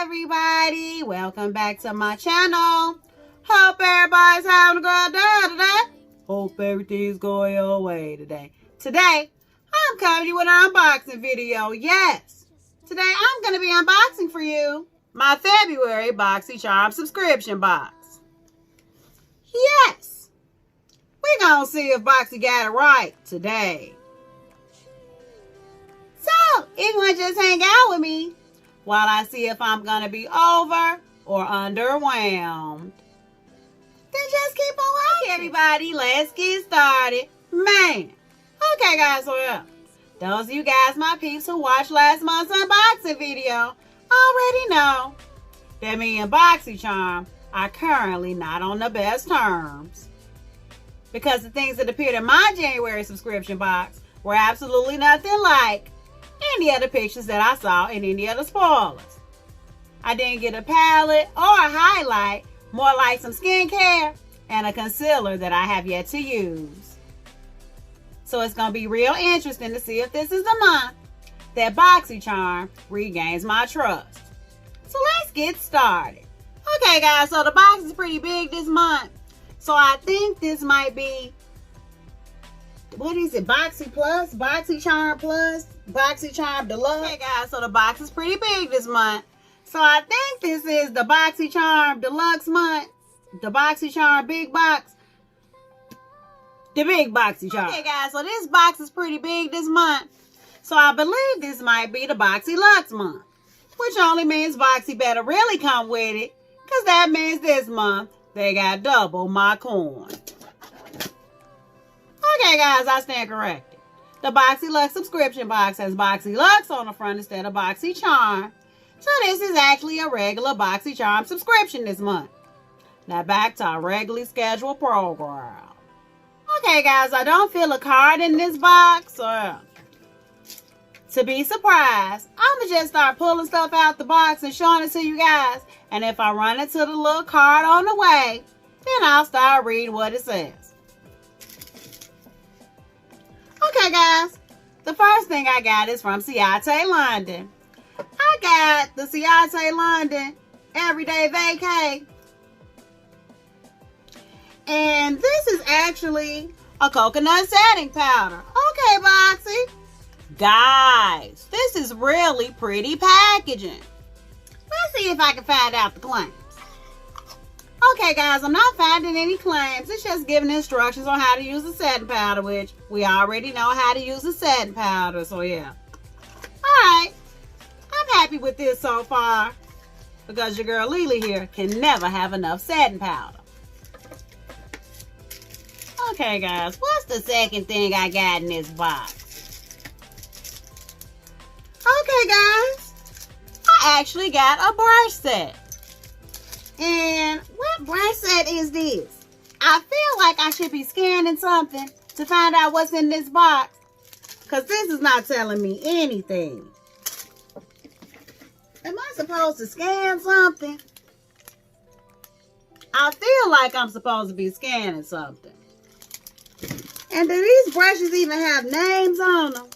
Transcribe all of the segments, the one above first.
everybody, welcome back to my channel. Hope everybody's having a good day today. Hope everything's going your way today. Today, I'm coming to you with an unboxing video. Yes, today I'm going to be unboxing for you my February Boxycharm subscription box. Yes, we're going to see if Boxy got it right today. So, if you want to just hang out with me while I see if I'm going to be over or underwhelmed, then just keep on watching. Everybody, let's get started. Man. Okay, guys, so yeah. Those of you guys, my peeps who watched last month's unboxing video, already know that me and Boxycharm are currently not on the best terms. Because the things that appeared in my January subscription box were absolutely nothing like any of the pictures that I saw in any of the spoilers. I didn't get a palette or a highlight, more like some skincare and a concealer that I have yet to use. So it's going to be real interesting to see if this is the month that Boxycharm regains my trust. So let's get started. Okay, guys, so the box is pretty big this month. So I think this might be, what is it, Boxy Plus, Boxycharm Plus, Boxycharm Deluxe. Okay, guys, so the box is pretty big this month. So I think this is the Boxycharm Deluxe month, the Boxycharm Big Box, the Big Boxycharm. Okay, guys, so this box is pretty big this month. So I believe this might be the Boxy Luxe month, which only means Boxy better really come with it, because that means this month they got double my coin. Okay, guys, I stand corrected. The Boxy Luxe subscription box has Boxy Luxe on the front instead of Boxycharm. So this is actually a regular Boxycharm subscription this month. Now back to our regularly scheduled program. Okay, guys, I don't feel a card in this box. To be surprised, I'm going to just start pulling stuff out the box and showing it to you guys. And if I run into the little card on the way, then I'll start reading what it says. Okay, guys, the first thing I got is from Ciate London. I got the Ciate London Everyday Vacay. And this is actually a coconut setting powder. Okay, Boxy. Guys, this is really pretty packaging. Let's see if I can find out the claims. Okay, guys, I'm not finding any claims. It's just giving instructions on how to use the setting powder, which we already know how to use the setting powder, so yeah. Alright, I'm happy with this so far, because your girl Lily here can never have enough setting powder. Okay, guys, what's the second thing I got in this box? Okay, guys, I actually got a brush set. And what brush set is this? I feel like I should be scanning something to find out what's in this box, because this is not telling me anything. Am I supposed to scan something? I feel like I'm supposed to be scanning something. And do these brushes even have names on them?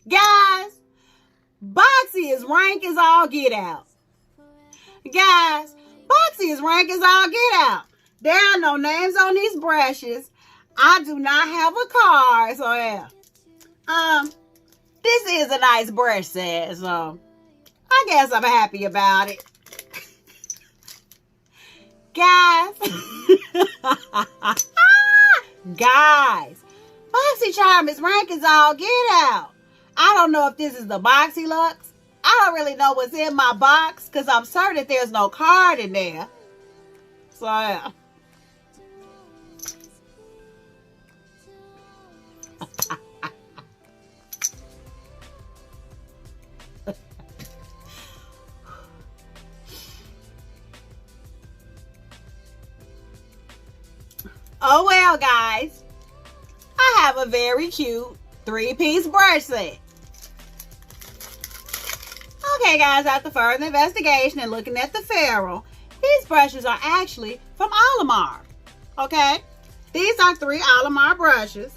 Guys, Boxy is rank as all get out. Guys, Boxy is rank as all get out. There are no names on these brushes. I do not have a card, so yeah. This is a nice brush set, so I guess I'm happy about it. Guys, guys, Boxycharm is rank as all get out. I don't know if this is the Boxy Luxe. I don't really know what's in my box, because I'm certain that there's no card in there. So, yeah. Oh well, guys, I have a very cute 3-piece brush set. Okay, guys, after further investigation and looking at the ferrule, these brushes are actually from Alamar. Okay, these are 3 Alamar brushes,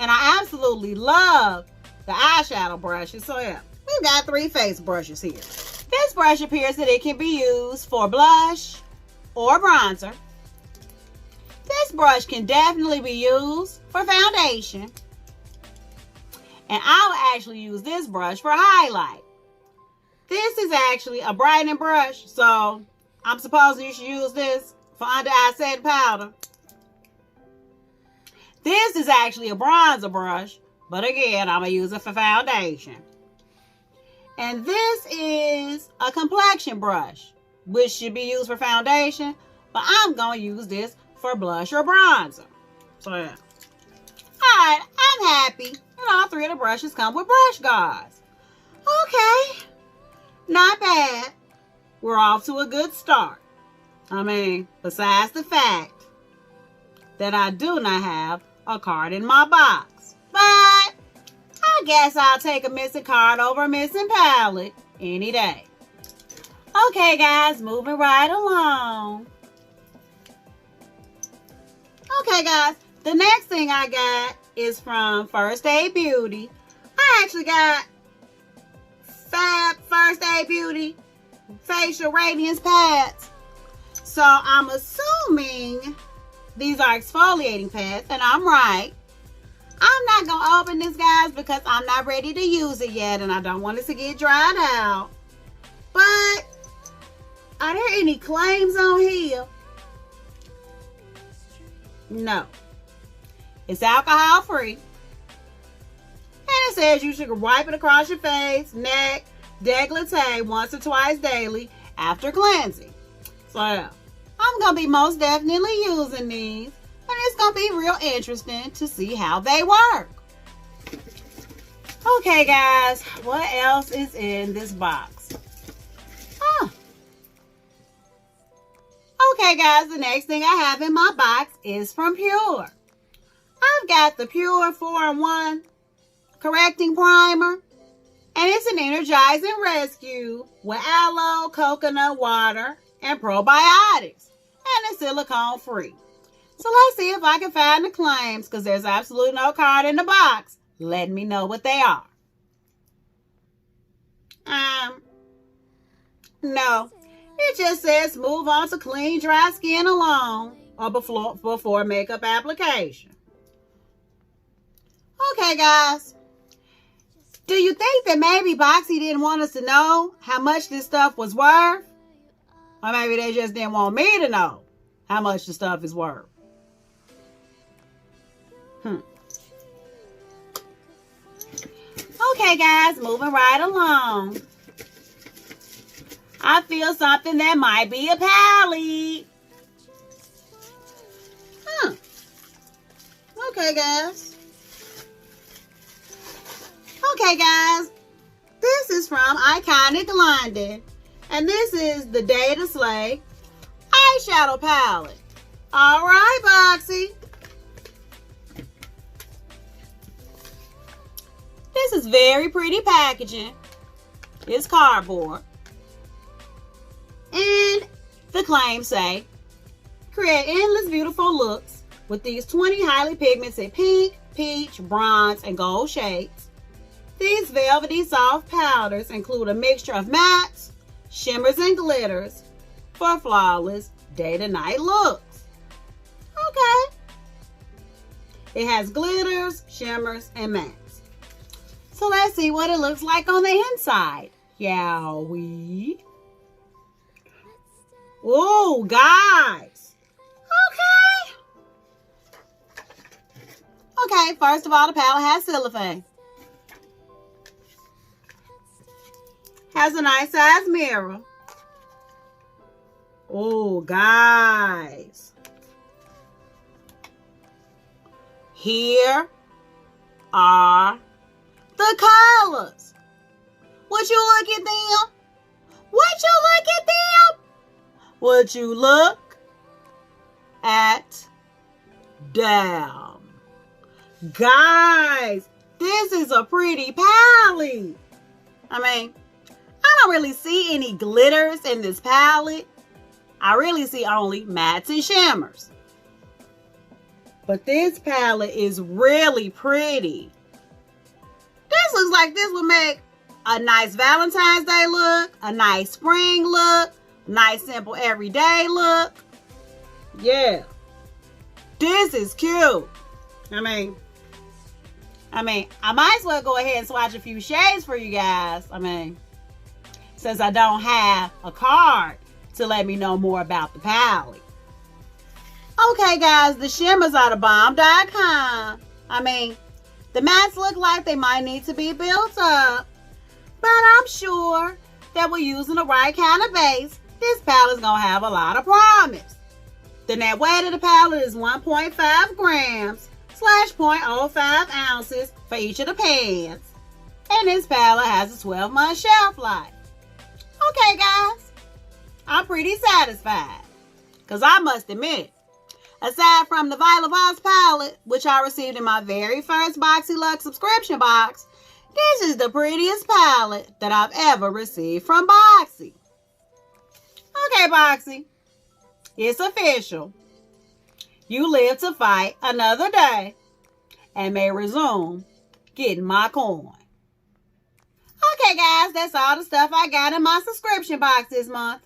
And I absolutely love the eyeshadow brushes. So yeah, we've got 3 face brushes here. This brush appears that it can be used for blush or bronzer. This brush can definitely be used for foundation. And I'll actually use this brush for highlight. This is actually a brightening brush, so I'm supposing you should use this for under eye setting powder. This is actually a bronzer brush, but again, I'm going to use it for foundation. And this is a complexion brush, which should be used for foundation, but I'm going to use this for blush or bronzer. So yeah. Alright, I'm happy. And all 3 of the brushes come with brush guards. Okay. Not bad. We're off to a good start. I mean, besides the fact that I do not have a card in my box. But I guess I'll take a missing card over a missing palette any day. Okay, guys, moving right along. Okay, guys, the next thing I got is from First Aid Beauty. I actually got Fab First Aid Beauty facial radiance pads. So I'm assuming these are exfoliating pads, and I'm right. I'm not going to open this, guys, because I'm not ready to use it yet, and I don't want it to get dried out. But are there any claims on here? No. It's alcohol free. And it says you should wipe it across your face, neck, décolleté once or twice daily after cleansing. So yeah, I'm going to be most definitely using these. And it's going to be real interesting to see how they work. Okay, guys, what else is in this box? Okay, guys, the next thing I have in my box is from Pure. I've got the Pure 4-in-1 Correcting Primer. And it's an energizing rescue with aloe, coconut water, and probiotics. And it's silicone free. So let's see if I can find the claims, because there's absolutely no card in the box letting me know what they are. No. It just says move on to clean, dry skin alone or before makeup application. Okay, guys. Do you think that maybe Boxy didn't want us to know how much this stuff was worth? Or maybe they just didn't want me to know how much the stuff is worth? Okay, guys, moving right along. I feel something that might be a palette. Okay, guys. Okay, guys. This is from Iconic London. And this is the Day to Slay eyeshadow palette. All right, Boxy. This is very pretty packaging. It's cardboard. And the claims say, create endless beautiful looks with these 20 highly pigmented pink, peach, bronze, and gold shades. These velvety soft powders include a mixture of mattes, shimmers, and glitters for flawless day-to-night looks. Okay. It has glitters, shimmers, and mattes. So let's see what it looks like on the inside, shall we? Oh, guys. Okay, first of all, the palette has cellophane. Has a nice size mirror. Oh, guys. Here are the colors. Would you look at them? Would you look at them? Would you look at them? Guys, this is a pretty palette. I mean, I don't really see any glitters in this palette. I really see only mattes and shimmers. But this palette is really pretty. This looks like this would make a nice Valentine's Day look, a nice spring look, nice simple everyday look. Yeah. This is cute. I mean, I might as well go ahead and swatch a few shades for you guys. Since I don't have a card to let me know more about the palette. Okay, guys, the shimmers are the bomb.com. The mattes look like they might need to be built up. But I'm sure that we're using the right kind of base. This palette's going to have a lot of promise. The net weight of the palette is 1.5 grams / 0.05 ounces for each of the pans. And this palette has a 12-month shelf life. Okay, guys, I'm pretty satisfied. Because I must admit, aside from the Violet Voss palette, which I received in my very first Boxy Luxe subscription box, this is the prettiest palette that I've ever received from Boxy. Okay, Boxy, it's official. You live to fight another day and may resume getting my coin. Okay, guys, that's all the stuff I got in my subscription box this month.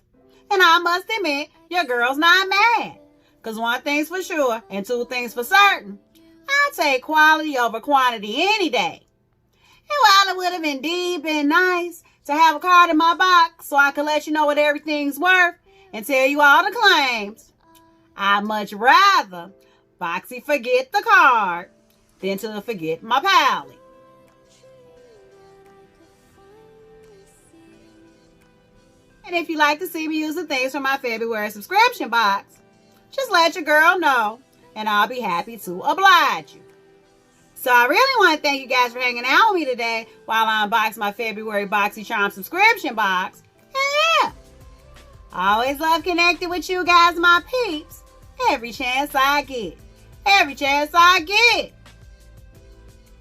And I must admit, your girl's not mad. Because one thing's for sure and two things for certain. I take quality over quantity any day. And while it would have indeed been nice to have a card in my box so I could let you know what everything's worth and tell you all the claims, I'd much rather Boxy forget the card than to forget my palette. And if you'd like to see me use the things from my February subscription box, just let your girl know, and I'll be happy to oblige you. So I really want to thank you guys for hanging out with me today while I unbox my February Boxycharm subscription box. And yeah, I always love connecting with you guys, my peeps, every chance I get. Every chance I get.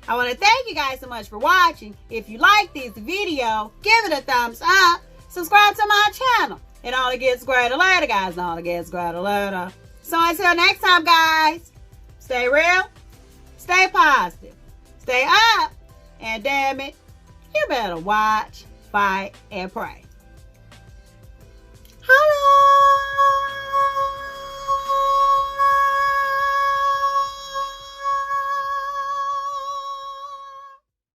I want to thank you guys so much for watching. If you like this video, give it a thumbs up. Subscribe to my channel. It only gets greater later, guys. It only gets greater later. So until next time, guys, stay real, stay positive, stay up, and damn it, you better watch, fight, and pray. Holla!